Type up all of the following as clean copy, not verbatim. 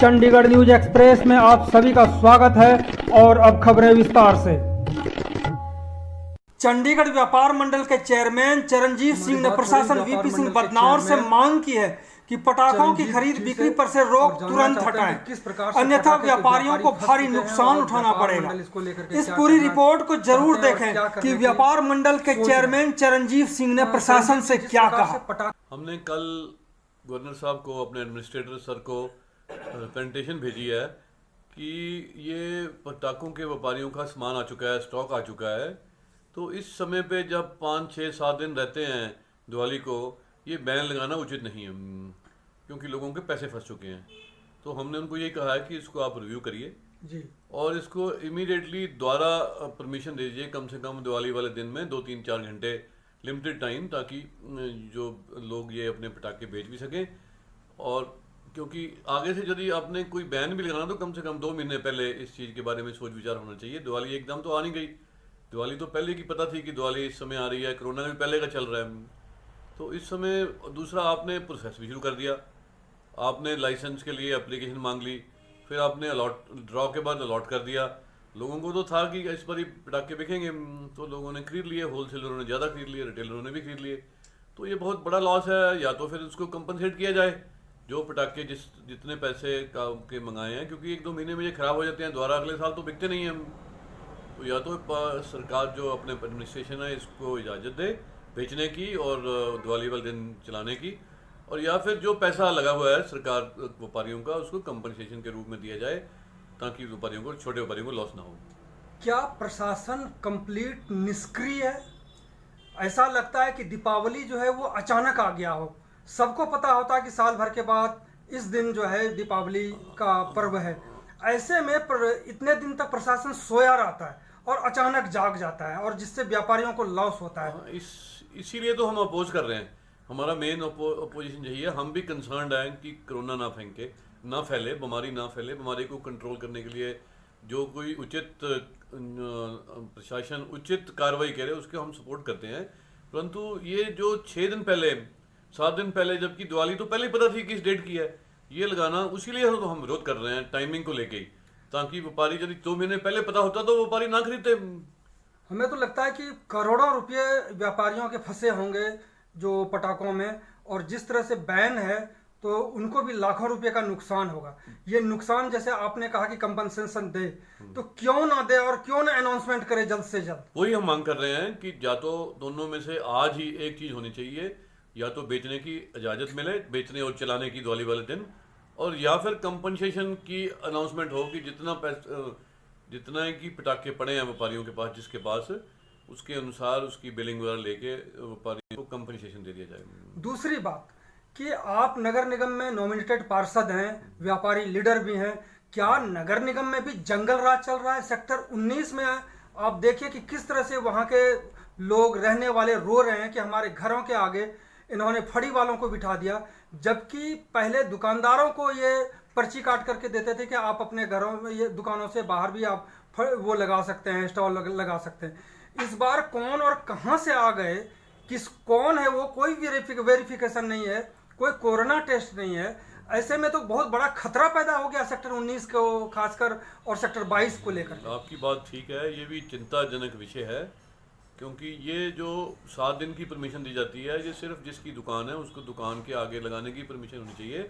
Chandigarh news express में आप सभी का स्वागत है और अब खबरें विस्तार से। चंडीगढ़ व्यापार मंडल के चेयरमैन चरणजीत सिंह ने प्रशासन वीपी सिंह बदनौर से मांग की है कि पटाखों की खरीद बिक्री पर से रोक तुरंत हटाएं, अन्यथा व्यापारियों को भारी नुकसान उठाना पड़ेगा। इस पूरी रिपोर्ट को जरूर देखें कि व्यापार मंडल के चेयरमैन चरणजीत सिंह ने प्रशासन से क्या कहा। हमने कल गवर्नर साहब को, अपने एडमिनिस्ट्रेटर सर को प्रेजेंटेशन भेजी है कि ये पटाखों के व्यापारियों का सामान आ चुका है, स्टॉक आ चुका है। तो इस समय पे जब 5, 6, 7 दिन रहते हैं दिवाली को, ये बैन लगाना उचित नहीं है, क्योंकि लोगों के पैसे फंस चुके हैं। तो हमने उनको ये कहा है कि इसको आप रिव्यू करिए जी, और इसको इमीडिएटली दोबारा परमिशन दीजिए, कम से कम दिवाली वाले दिन में 2, 3, 4 घंटे लिमिटेड टाइम, ताकि जो लोग ये अपने पटाखे बेच भी सकें। और क्योंकि आगे से यदि आपने कोई बैन भी लगाना तो कम से कम 2 महीने पहले इस चीज़ के बारे में सोच विचार होना चाहिए। दिवाली एकदम तो आ नहीं गई, दिवाली तो पहले की पता थी कि दिवाली इस समय आ रही है, कोरोना भी पहले का चल रहा है। तो इस समय दूसरा आपने प्रोसेस भी शुरू कर दिया, आपने लाइसेंस के लिए एप्लीकेशन मांग ली, फिर आपने अलॉट, ड्रॉ के बाद अलॉट कर दिया। लोगों को तो था कि इस पर ही पटाखे बिकेंगे, तो लोगों ने खरीद लिए, होलसेलरों ने ज़्यादा खरीद लिए, रिटेलरों ने भी खरीद लिए। तो ये बहुत बड़ा लॉस है। या तो फिर उसको कंपनसेट किया जाए, जो पटाखे जितने पैसे के मंगाए हैं, क्योंकि 1-2 महीने में ये ख़राब हो जाते हैं, दोबारा अगले साल तो बिकते नहीं हैं। तो या तो सरकार जो अपने एडमिनिस्ट्रेशन है इसको इजाज़त दे बेचने की और दिवाली वाले दिन चलाने की, और या फिर जो पैसा लगा हुआ है सरकार व्यापारियों का, उसको कंपनसेशन के रूप में दिया जाए, ताकि व्यापारियों को, छोटे व्यापारियों को लॉस ना हो। क्या प्रशासन कंप्लीट निष्क्रिय है? ऐसा लगता है कि दीपावली जो है वो अचानक आ गया हो। सबको पता होता है कि साल भर के बाद इस दिन जो है दीपावली का पर्व है। ऐसे में इतने दिन तक प्रशासन सोया रहता है और अचानक जाग जाता है, और जिससे व्यापारियों को लॉस होता है। इसीलिए तो हम अपोज कर रहे हैं। हमारा मेन अपोजिशन यही है। हम भी कंसर्न्ड हैं कि कोरोना ना फैले, बीमारी ना फैले। बीमारी को कंट्रोल करने के लिए जो कोई उचित प्रशासन उचित कार्रवाई करे, उसके हम सपोर्ट करते हैं। परंतु ये जो 6 दिन पहले, 7 दिन पहले, जबकि दिवाली तो पहले ही पता थी किस डेट की है, ये लगाना, उसीलिए तो हम विरोध कर रहे हैं, टाइमिंग को लेके ही। ताकि व्यापारी, यदि 2 महीने पहले पता होता तो व्यापारी ना खरीदते। हमें तो लगता है कि करोड़ों रुपए व्यापारियों के फंसे होंगे जो पटाखों में, और जिस तरह से बैन है तो उनको भी लाखों रुपए का नुकसान होगा। ये नुकसान, जैसे आपने कहा कि कंपनसेशन दे, तो क्यों ना दे और क्यों ना अनाउंसमेंट करे जल्द से जल्द। वही हम मांग कर रहे हैं कि या तो दोनों में से आज ही एक चीज होनी चाहिए, या तो बेचने की इजाजत मिले, बेचने और चलाने की दिवाली वाले दिन, और या फिर कंपनसेशन की अनाउंसमेंट हो कि जितना की पटाखे पड़े हैं व्यापारियों के पास, जिसके पास, उसके अनुसार उसकी बिलिंग वगैरह लेके व्यापारी को कंपनसेशन दे दिया जाए। दूसरी बात कि आप नगर निगम में नॉमिनेटेड पार्षद हैं, व्यापारी लीडर भी हैं, क्या नगर निगम में भी जंगल राज चल रहा है? सेक्टर 19 में आप देखिए कि किस तरह से वहाँ के लोग रहने वाले रो रहे हैं कि हमारे घरों के आगे इन्होंने फड़ी वालों को बिठा दिया, जबकि पहले दुकानदारों को ये पर्ची काट करके देते थे कि आप अपने घरों में, ये दुकानों से बाहर भी आप वो लगा सकते हैं, स्टॉल लगा सकते हैं। इस बार कौन और कहां से आ गए, कौन है वो, कोई वेरिफिकेशन नहीं है, कोई कोरोना टेस्ट नहीं है। ऐसे में तो बहुत बड़ा खतरा पैदा हो गया सेक्टर 19 को खासकर, और सेक्टर 22 को लेकर। आपकी बात ठीक है, ये भी चिंताजनक विषय है, क्योंकि ये जो 7 दिन की परमिशन दी जाती है, ये सिर्फ जिसकी दुकान है उसको दुकान के आगे लगाने की परमिशन होनी चाहिए।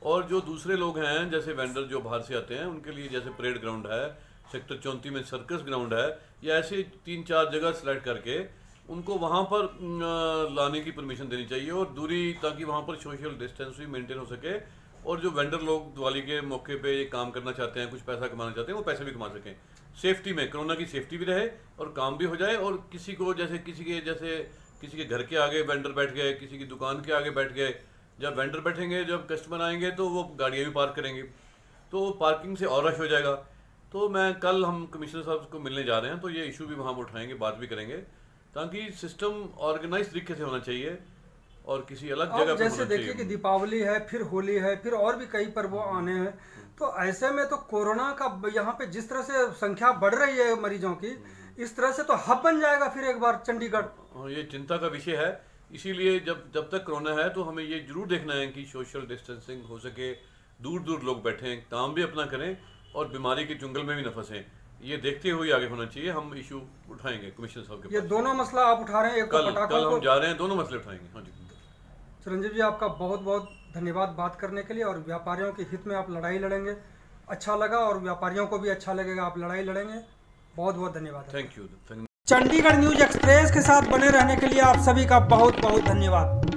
और जो दूसरे लोग हैं, जैसे वेंडर जो बाहर से आते हैं, उनके लिए जैसे परेड ग्राउंड है, सेक्टर 34 में सर्कस ग्राउंड है, या ऐसे 3-4 जगह सेलेक्ट करके उनको वहाँ पर लाने की परमिशन देनी चाहिए, और दूरी, ताकि वहाँ पर सोशल डिस्टेंस भी मेंटेन हो सके, और जो वेंडर लोग दिवाली के मौके पे ये काम करना चाहते हैं, कुछ पैसा कमाना चाहते हैं, वो पैसे भी कमा सकें, सेफ्टी में, कोरोना की सेफ्टी भी रहे और काम भी हो जाए। और किसी को, जैसे किसी के घर के आगे वेंडर बैठ गए, किसी की दुकान के आगे बैठ गए, जब वेंडर बैठेंगे, जब कस्टमर आएंगे तो वो गाड़ियाँ भी पार्क करेंगे, तो पार्किंग से और रश हो जाएगा। तो कल हम कमिश्नर साहब को मिलने जा रहे हैं, तो ये इशू भी वहाँ उठाएंगे, बात भी करेंगे, ताकि सिस्टम ऑर्गेनाइज तरीके से होना चाहिए और किसी अलग जगह पे जैसे देखिए कि दीपावली है, फिर होली है, फिर और भी कई पर्व आने हैं। तो ऐसे में तो कोरोना का यहाँ पे जिस तरह से संख्या बढ़ रही है मरीजों की, इस तरह से तो हब बन जाएगा फिर एक बार चंडीगढ़। ये चिंता का विषय है। इसीलिए जब तक कोरोना है तो हमें ये जरूर देखना है कि सोशल डिस्टेंसिंग हो सके, दूर दूर लोग बैठे हैं, काम भी अपना करें और बीमारी के चुंगल में भी न फंसें। ये देखते हुए आगे होना चाहिए। हम इशू उठाएंगे कमिश्नर साहब के ये पास। दोनों मसला आप उठा रहे हैं, एक तो कल पटाखों हम को। जा रहे हैं, दोनों मसले उठाएंगे। हाँ जी। चिरंजीव जी, आपका बहुत बहुत धन्यवाद बात करने के लिए, और व्यापारियों के हित में आप लड़ाई लड़ेंगे, अच्छा लगा, और व्यापारियों को भी अच्छा लगेगा आप लड़ाई लड़ेंगे। बहुत बहुत धन्यवाद। Thank you. Chandigarh news express के साथ बने रहने के लिए आप सभी का बहुत बहुत धन्यवाद।